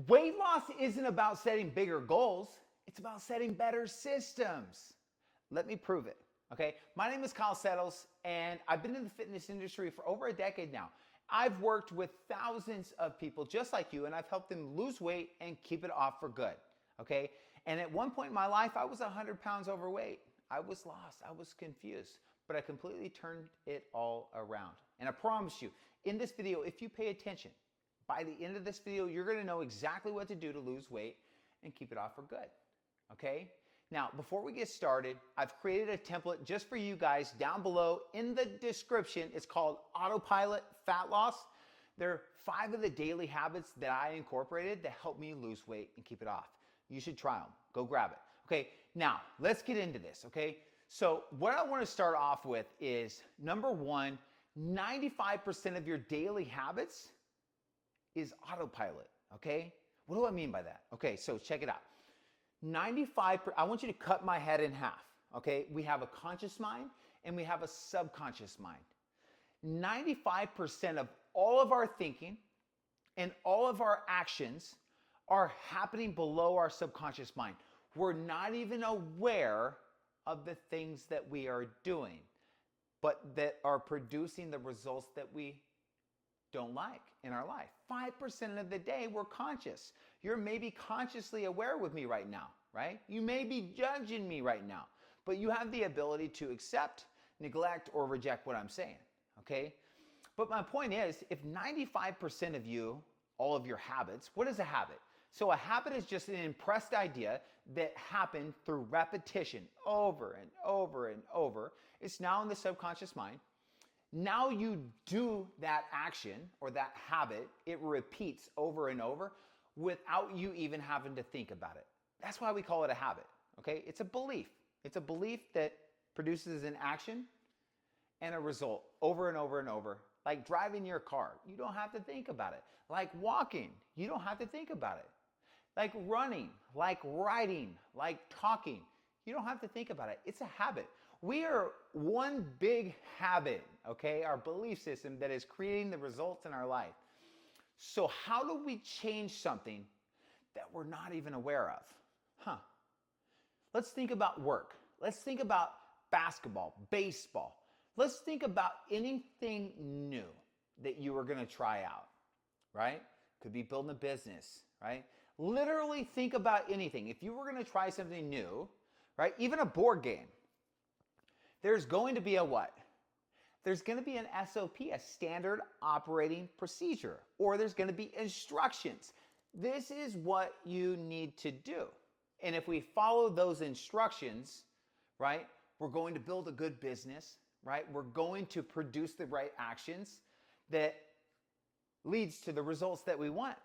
Weight loss isn't about setting bigger goals. It's about setting better systems. Let me prove it. Okay, my name is Kyle Settles, and I've been in the fitness industry for over a decade now. I've worked with thousands of people just like you, and I've helped them lose weight and keep it off for good. Okay, and at one point in my life, I was 100 pounds overweight. I was lost, I was confused, but I completely turned it all around. And I promise you, in this video, if you pay attention, by the end of this video, you're gonna know exactly what to do to lose weight and keep it off for good, okay? Now, before we get started, I've created a template just for you guys down below in the description. It's called Autopilot Fat Loss. There are 5 of the daily habits that I incorporated that help me lose weight and keep it off. You should try them. Go grab it. Okay, now let's get into this, okay? So what I wanna start off with is, number 1, 95% of your daily habits is autopilot, okay? What do I mean by that? Okay, so check it out. I want you to cut my head in half, okay? We have a conscious mind and we have a subconscious mind. 95% of all of our thinking and all of our actions are happening below our subconscious mind. We're not even aware of the things that we are doing, but that are producing the results that we don't like in our life. 5% of the day we're conscious. You're maybe consciously aware with me right now, right? You may be judging me right now, but you have the ability to accept, neglect, or reject what I'm saying, okay? But my point is, if 95% of you, all of your habits, what is a habit? So a habit is just an impressed idea that happened through repetition over and over and over. It's now in the subconscious mind. Now you do that action or that habit, it repeats over and over without you even having to think about it. That's why we call it a habit, okay? It's a belief. It's a belief that produces an action and a result over and over and over. Like driving your car, you don't have to think about it. Like walking, you don't have to think about it. Like running, like writing, like talking, you don't have to think about it. It's a habit. We are one big habit, okay? Our belief system that is creating the results in our life. So how do we change something that we're not even aware of? Let's think about work. Let's think about basketball, baseball. Let's think about anything new that you are gonna try out, right? Could be building a business, right? Literally think about anything. If you were gonna try something new, right? Even a board game. There's going to be a what? There's going to be an SOP, a standard operating procedure, or there's going to be instructions. This is what you need to do. And if we follow those instructions, right, we're going to build a good business, right? We're going to produce the right actions that leads to the results that we want.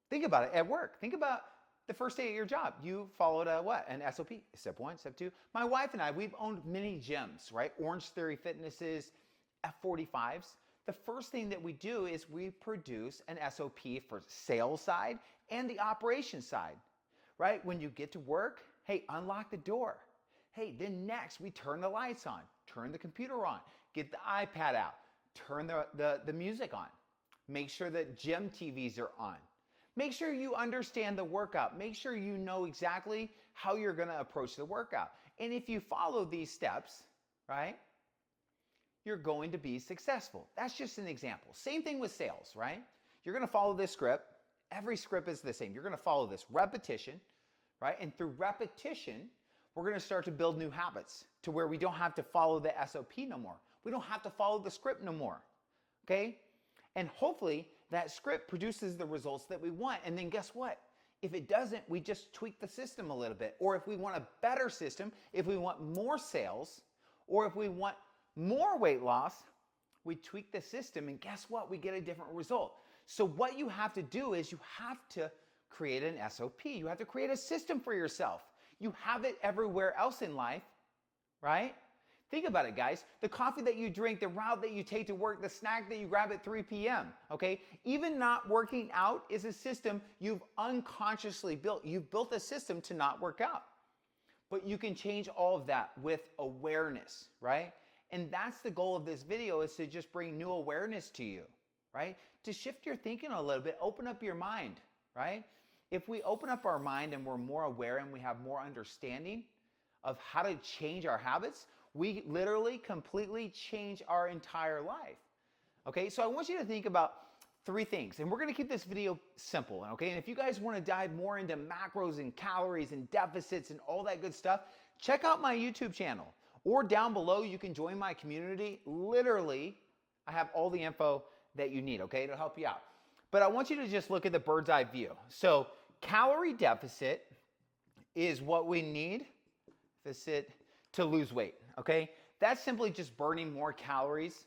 Think about it at work. Think about the first day of your job. You followed a what? An SOP. Step 1, step 2. My wife and I, we've owned many gyms, right? Orange Theory Fitnesses, F45s. The first thing that we do is we produce an SOP for sales side and the operation side, right? When you get to work, hey, unlock the door. Hey, then next we turn the lights on, turn the computer on, get the iPad out, turn the music on. Make sure that gym TVs are on. Make sure you understand the workout. Make sure you know exactly how you're gonna approach the workout. And if you follow these steps, right, you're going to be successful. That's just an example. Same thing with sales, right? You're gonna follow this script. Every script is the same. You're gonna follow this repetition, right? And through repetition, we're gonna start to build new habits to where we don't have to follow the SOP no more. We don't have to follow the script no more, okay? And hopefully that script produces the results that we want. And then guess what? If it doesn't, we just tweak the system a little bit. Or if we want a better system, if we want more sales, or if we want more weight loss, we tweak the system and guess what? We get a different result. So what you have to do is you have to create an SOP. You have to create a system for yourself. You have it everywhere else in life, right? Think about it, guys. The coffee that you drink, the route that you take to work, the snack that you grab at 3 p.m., okay? Even not working out is a system you've unconsciously built. You've built a system to not work out. But you can change all of that with awareness, right? And that's the goal of this video, is to just bring new awareness to you, right? To shift your thinking a little bit, open up your mind, right? If we open up our mind and we're more aware and we have more understanding of how to change our habits, we literally completely change our entire life. Okay, so I want you to think about 3 things, and we're gonna keep this video simple, okay? And if you guys wanna dive more into macros and calories and deficits and all that good stuff, check out my YouTube channel. Or down below, you can join my community. Literally, I have all the info that you need, okay, to help you out. But I want you to just look at the bird's eye view. So calorie deficit is what we need to lose weight, okay? That's simply just burning more calories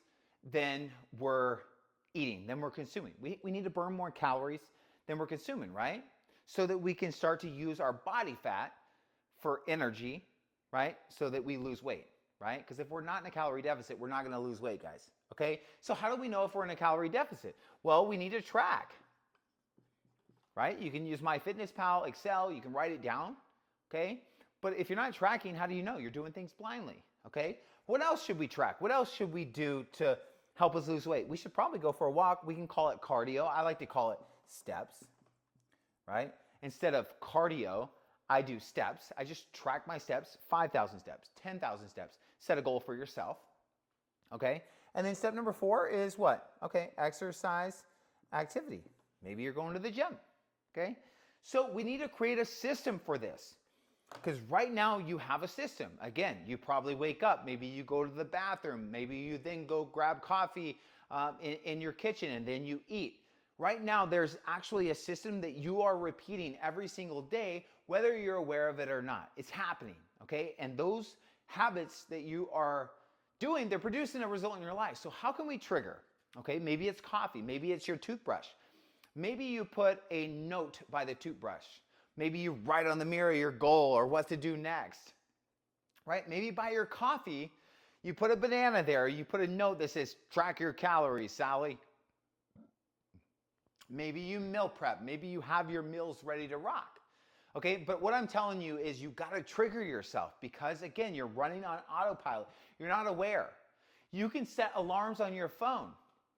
than we're eating, than we're consuming. We need to burn more calories than we're consuming, right? So that we can start to use our body fat for energy, right? So that we lose weight, right? Because if we're not in a calorie deficit, we're not gonna lose weight, guys, okay? So how do we know if we're in a calorie deficit? Well, we need to track, right? You can use MyFitnessPal, Excel, you can write it down, okay? But if you're not tracking, how do you know? You're doing things blindly, okay? What else should we track? What else should we do to help us lose weight? We should probably go for a walk. We can call it cardio. I like to call it steps, right? Instead of cardio, I do steps. I just track my steps, 5,000 steps, 10,000 steps. Set a goal for yourself, okay? And then step number 4 is what? Okay, exercise activity. Maybe you're going to the gym, okay? So we need to create a system for this. Because right now you have a system. Again, you probably wake up, maybe you go to the bathroom, maybe you then go grab coffee in your kitchen and then you eat. Right now there's actually a system that you are repeating every single day, whether you're aware of it or not. It's happening, okay? And those habits that you are doing, they're producing a result in your life. So how can we trigger? Okay, maybe it's coffee, maybe it's your toothbrush. Maybe you put a note by the toothbrush. Maybe you write on the mirror your goal or what to do next, right? Maybe by your coffee, you put a banana there. You put a note that says, track your calories, Sally. Maybe you meal prep. Maybe you have your meals ready to rock, okay? But what I'm telling you is you gotta trigger yourself because, again, you're running on autopilot. You're not aware. You can set alarms on your phone,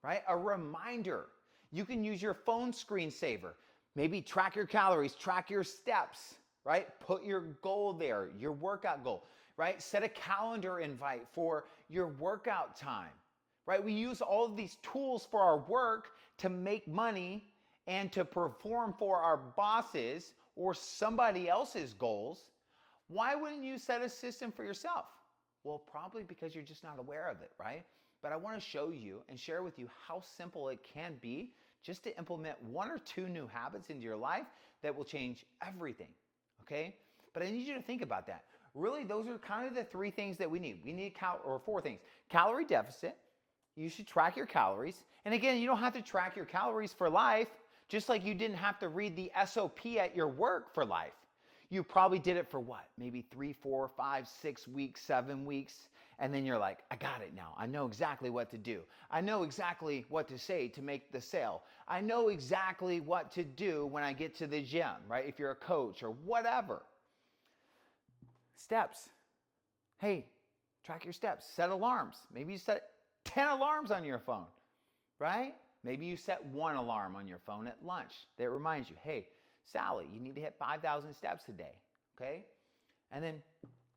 right? A reminder. You can use your phone screensaver. Maybe track your calories, track your steps, right? Put your goal there, your workout goal, right? Set a calendar invite for your workout time, right? We use all of these tools for our work to make money and to perform for our bosses or somebody else's goals. Why wouldn't you set a system for yourself? Well, probably because you're just not aware of it, right? But I want to show you and share with you how simple it can be just to implement 1 or 2 new habits into your life that will change everything, okay? But I need you to think about that. Really, those are kind of the 3 things that we need. We need 4 things. Calorie deficit. You should track your calories. And again, you don't have to track your calories for life, just like you didn't have to read the SOP at your work for life. You probably did it for what? Maybe 3, 4, 5, 6 weeks, 7 weeks. And then you're like, I got it now. I know exactly what to do. I know exactly what to say to make the sale. I know exactly what to do when I get to the gym, right? If you're a coach or whatever. Steps. Hey, track your steps. Set alarms. Maybe you set 10 alarms on your phone, right? Maybe you set 1 alarm on your phone at lunch that reminds you, hey, Sally, you need to hit 5,000 steps a day, okay? And then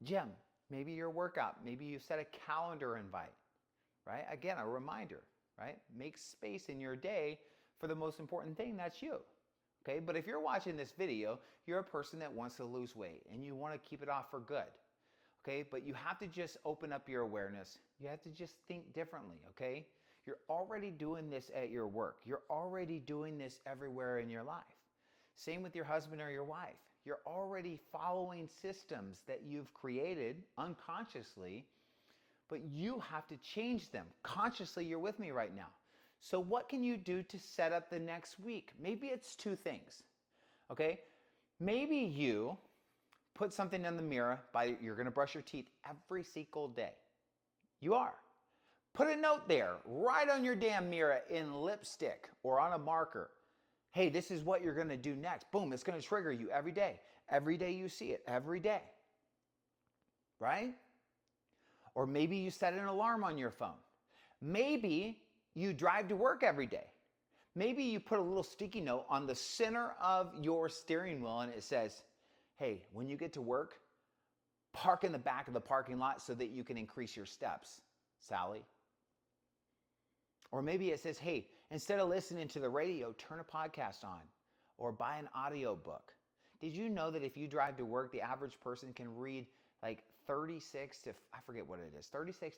gym. Maybe your workout, maybe you set a calendar invite, right? Again, a reminder, right? Make space in your day for the most important thing, that's you, okay? But if you're watching this video, you're a person that wants to lose weight and you want to keep it off for good, okay? But you have to just open up your awareness. You have to just think differently, okay? You're already doing this at your work. You're already doing this everywhere in your life. Same with your husband or your wife. You're already following systems that you've created unconsciously, but you have to change them. Consciously, you're with me right now. So what can you do to set up the next week? Maybe it's 2 things, okay? Maybe you put something in the mirror you're gonna brush your teeth every single day. You are. Put a note there, right on your damn mirror in lipstick or on a marker. Hey, this is what you're gonna do next. Boom, it's gonna trigger you every day. Every day you see it, every day, right? Or maybe you set an alarm on your phone. Maybe you drive to work every day. Maybe you put a little sticky note on the center of your steering wheel and it says, hey, when you get to work, park in the back of the parking lot so that you can increase your steps, Sally. Or maybe it says, hey, instead of listening to the radio, turn a podcast on or buy an audio book. Did you know that if you drive to work, the average person can read like 36 to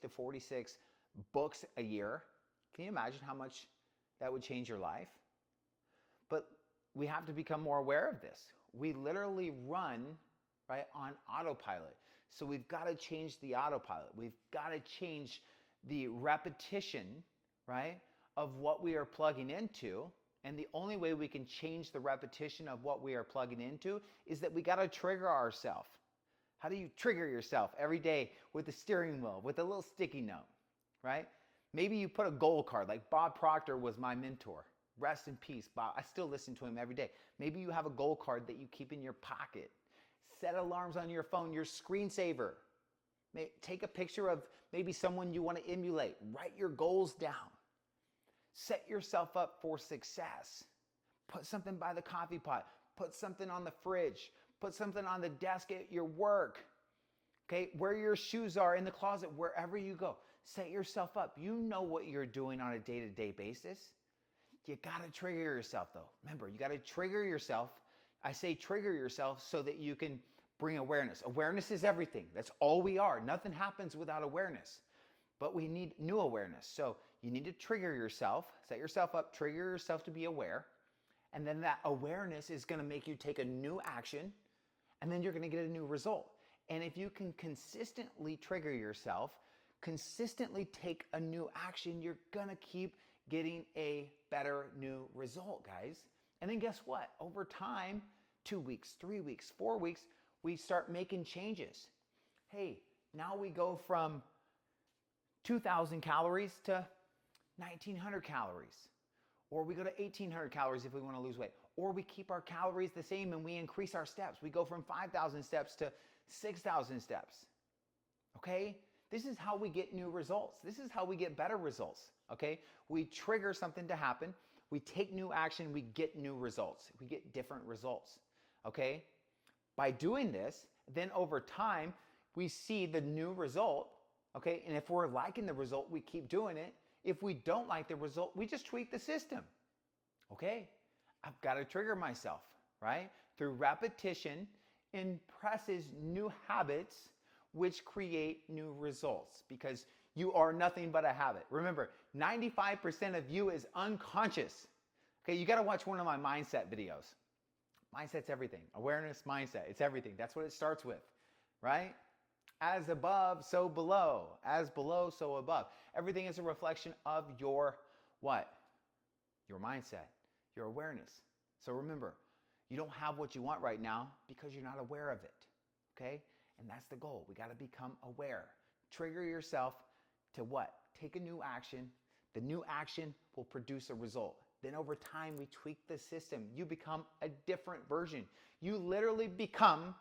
46 books a year? Can you imagine how much that would change your life? But we have to become more aware of this. We literally run, right, on autopilot. So we've got to change the autopilot. We've got to change the repetition, right, of what we are plugging into. And the only way we can change the repetition of what we are plugging into is that we got to trigger ourselves. How do you trigger yourself every day with the steering wheel, with a little sticky note, right? Maybe you put a goal card, like Bob Proctor was my mentor. Rest in peace, Bob. I still listen to him every day. Maybe you have a goal card that you keep in your pocket. Set alarms on your phone, your screensaver. Take a picture of maybe someone you want to emulate. Write your goals down. Set yourself up for success. Put something by the coffee pot. Put something on the fridge. Put something on the desk at your work. Okay, where your shoes are in the closet, wherever you go. Set yourself up. You know what you're doing on a day-to-day basis. You got to trigger yourself though. Remember, you got to trigger yourself. I say trigger yourself so that you can bring awareness. Awareness is everything. That's all we are. Nothing happens without awareness. But we need new awareness. So you need to trigger yourself, set yourself up, trigger yourself to be aware. And then that awareness is going to make you take a new action. And then you're going to get a new result. And if you can consistently trigger yourself, consistently take a new action, you're going to keep getting a better new result, guys. And then guess what? Over time, 2 weeks, 3 weeks, 4 weeks, we start making changes. Hey, now we go from 2,000 calories to 1,900 calories. Or we go to 1,800 calories if we want to lose weight. Or we keep our calories the same and we increase our steps. We go from 5,000 steps to 6,000 steps. Okay? This is how we get new results. This is how we get better results. Okay? We trigger something to happen. We take new action. We get new results. We get different results. Okay? By doing this, then over time, we see the new result. Okay? And if we're liking the result, we keep doing it. If we don't like the result, we just tweak the system. Okay? I've got to trigger myself, right? Through repetition, impresses new habits which create new results because you are nothing but a habit. Remember, 95% of you is unconscious. Okay, you got to watch one of my mindset videos. Mindset's everything. Awareness, mindset, it's everything. That's what it starts with, right? As above, so below. As below, so above. Everything is a reflection of your what? Your mindset, your awareness. So remember, you don't have what you want right now because you're not aware of it, okay? And that's the goal. We got to become aware. Trigger yourself to what? Take a new action. The new action will produce a result. Then over time, we tweak the system. You become a different version. You literally become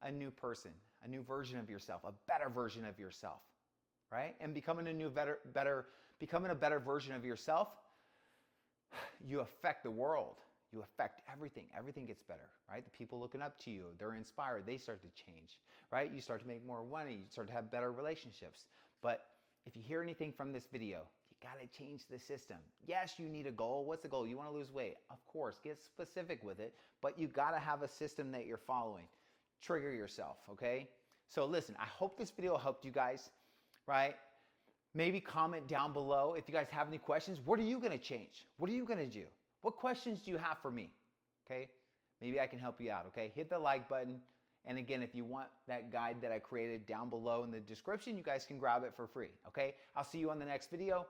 a new person, a new version of yourself, a better version of yourself, right? And becoming becoming a better version of yourself, you affect the world. You affect everything. Everything gets better, right? The people looking up to you, they're inspired. They start to change, right? You start to make more money. You start to have better relationships. But if you hear anything from this video, you got to change the system. Yes, you need a goal. What's the goal? You want to lose weight. Of course, get specific with it, but you got to have a system that you're following. Trigger yourself, okay? So listen, I hope this video helped you guys, right? Maybe comment down below if you guys have any questions. What are you going to change? What are you going to do? What questions do you have for me? Okay? Maybe I can help you out, okay? Hit the like button. And again, if you want that guide that I created down below in the description, you guys can grab it for free, okay? I'll see you on the next video.